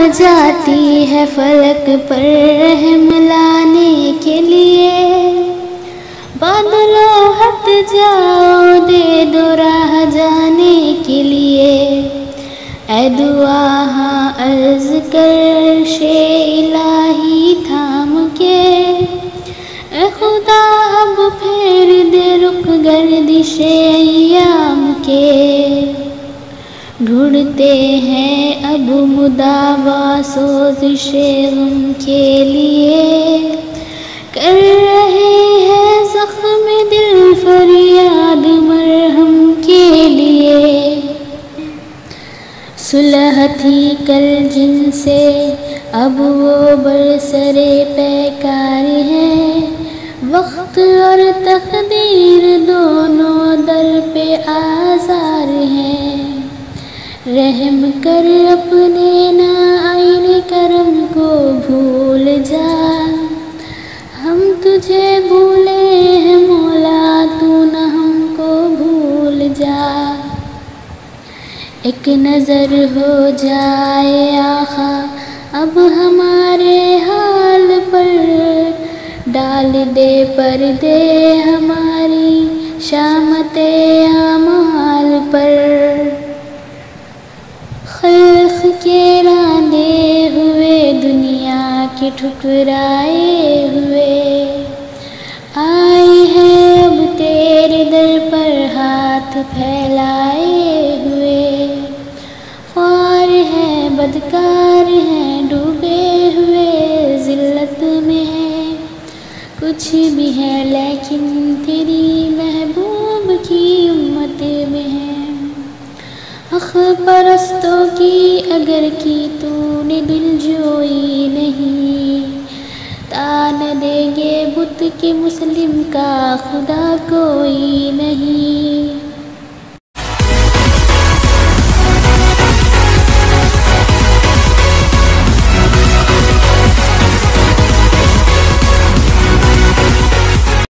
जाती है फलक पर रहम लाने के लिए। बादलों हट जाओ, दे दो राह जाने के लिए। ऐ दुआ हाँ अर्ज कर शे इलाही थाम के। ऐ खुदा अब फेर दे रुक गर्दिशे अय्याम के। ढूंढते हैं अब मुदावा सोज़िशे गम के लिए। कर रहे हैं ज़ख्म दिल फरियाद मरहम के लिए। सुलह थी कल जिनसे अब वो बरसरे पैकार है। वक्त और तकदीर दोनों दर पे आज़ार हैं। रहम कर अपने ना आईने करम को भूल जा। हम तुझे भूले हैं मौला, तू न हमको भूल जा। एक नज़र हो जाए आखा अब हमारे हाल पर। डाल दे पर्दे हमारी शामते आमाल पर। खल्क़ के रांधे हुए दुनिया के ठुकराए हुए। आए हैं अब तेरे दर पर हाथ फैलाए हुए। ख्वार हैं बदकार हैं डूबे हुए ज़िल्लत में हैं। कुछ भी है लेकिन तेरी महबूब की उम्मत में है। हक़ परस्तों की अगर की तूने दिलजोई नहीं। तान देंगे बुत के मुस्लिम का खुदा कोई नहीं।